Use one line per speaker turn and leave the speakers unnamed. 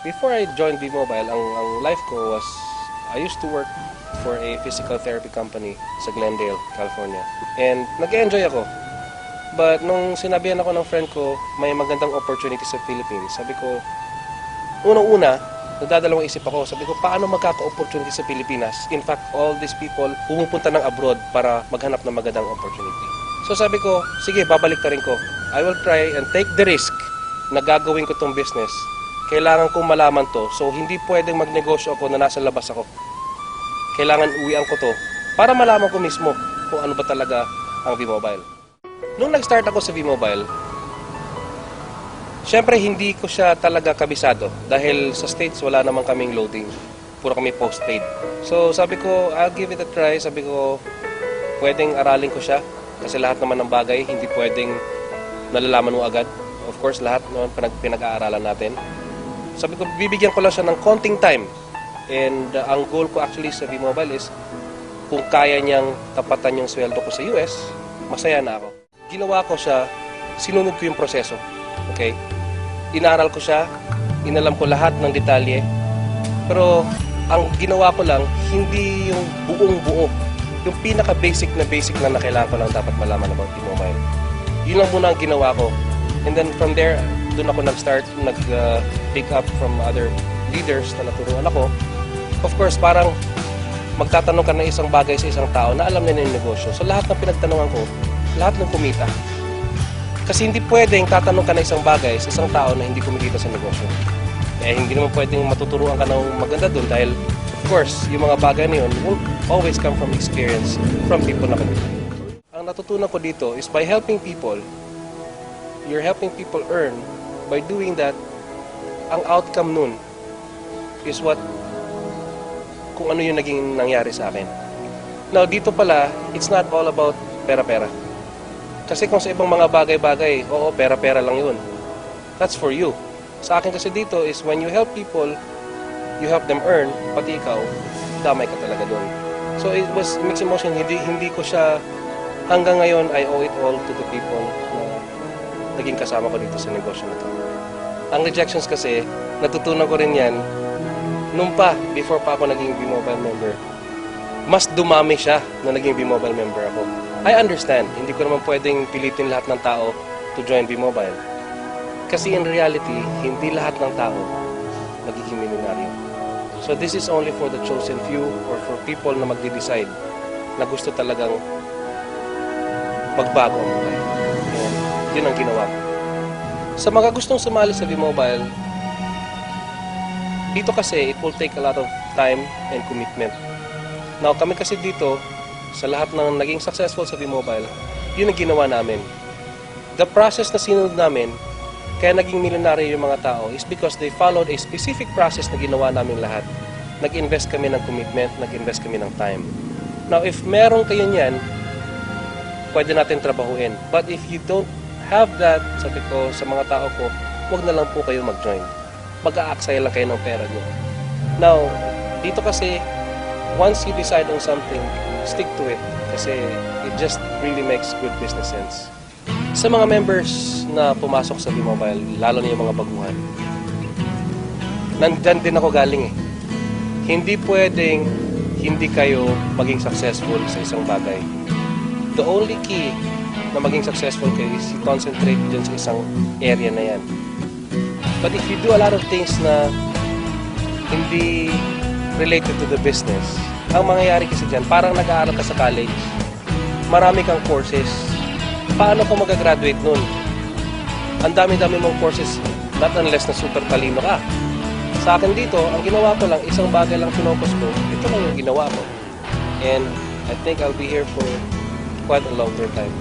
Before I joined V-Mobile, ang life ko was, I used to work for a physical therapy company sa Glendale, California. And nag-enjoy ako. But nung sinabihan ako ng friend ko, may magandang opportunity sa Philippines, sabi ko, unang-una, nadadalawang isip ako, sabi ko, paano magkaka-opportunity sa Pilipinas? In fact, all these people pumupunta ng abroad para maghanap ng magandang opportunity. So sabi ko, sige, babalik na rin ko. I will try and take the risk na gagawin ko tong business. Kailangan kong malaman to, so hindi pwedeng magnegosyo ako na nasa labas ako. Kailangan uwian ko to para malaman ko mismo kung ano ba talaga ang V-Mobile. Nung nag-start ako sa V-Mobile, syempre, hindi ko siya talaga kabisado dahil sa States wala naman kaming loading. Puro kami postpaid. So sabi ko, I'll give it a try. Sabi ko, pwedeng aralin ko siya kasi lahat naman ng bagay hindi pwedeng nalalaman mo agad. Of course, lahat naman pinag-aaralan natin. Sabi ko, bibigyan ko lang siya ng konting time. And ang goal ko actually sa V-Mobile is kung kaya niyang tapatan yung sweldo ko sa US, masaya na ako. Ginawa ko siya, sinunod ko yung proseso. Okay? Inaral ko siya, inalam ko lahat ng detalye, pero ang ginawa ko lang, hindi yung buong-buo. Yung pinaka-basic na kailangan ko lang dapat malaman about V-Mobile. Yun lang muna ang ginawa ko. And then from there, doon ako nag-start, nag-pick up from other leaders na naturuan ako. Of course, parang magtatanong ka ng isang bagay sa isang tao na alam na yung negosyo. So lahat ng pinagtanungan ko, lahat ng kumita. Kasi hindi pwedeng tatanong ka na isang bagay sa isang tao na hindi kumikita sa negosyo. Eh, hindi naman pwedeng matuturuan ka ng maganda doon dahil, of course, yung mga bagay na yun will always come from experience from people na kumita. Ang natutunan ko dito is by helping people, you're helping people earn. By doing that, ang outcome nun is what, kung ano yung naging nangyari sa akin. Now, dito pala, it's not all about pera-pera. Kasi kung sa ibang mga bagay-bagay, oo, pera-pera lang yun. That's for you. Sa akin kasi dito is when you help people, you help them earn, pati ikaw, damay ka talaga doon. So it was mixed emotion. Hindi ko siya, hanggang ngayon, I owe it all to the people na naging kasama ko dito sa negosyo na to. Ang rejections kasi, natutunan ko rin yan, nung before pa ako naging V-Mobile member, mas dumami siya na naging V-Mobile member ako. I understand, hindi ko naman pwedeng pilitin lahat ng tao to join V-Mobile. Kasi in reality, hindi lahat ng tao magiging milyonaryo. So this is only for the chosen few or for people na magde-decide na gusto talagang magbago ang buhay. Yun ang ginawa ko. Sa mga gustong sumali sa V-Mobile, dito kasi it will take a lot of time and commitment. Now kami kasi dito, sa lahat ng naging successful sa V-Mobile, yun ang ginawa namin. The process na sinunod namin, kaya naging milyonaryo yung mga tao, is because they followed a specific process na ginawa namin lahat. Nag-invest kami ng commitment, nag-invest kami ng time. Now, if meron kayo niyan, pwede natin trabahuin. But if you don't have that, sabi ko sa mga tao ko, huwag na lang po kayo mag-join. Mag-a-aksaya lang kayo ng pera nyo. Now, dito kasi, once you decide on something, stick to it. Kasi it just really makes good business sense. Sa mga members na pumasok sa V-Mobile, lalo na yung mga baguhan, nandyan din ako galing eh. Hindi pwedeng hindi kayo maging successful sa isang bagay. The only key na maging successful kayo is concentrate dyan sa isang area na yan. But if you do a lot of things na hindi related to the business, ang mangyayari kasi dyan, parang nag-aaral ka sa college, marami kang courses, paano ka mag-graduate nun? Ang dami-dami mong courses, not unless na super talino ka. Sa akin dito, ang ginawa ko lang, isang bagay lang pinopos ko, ito lang yung ginawa ko. And I think I'll be here for quite a longer time.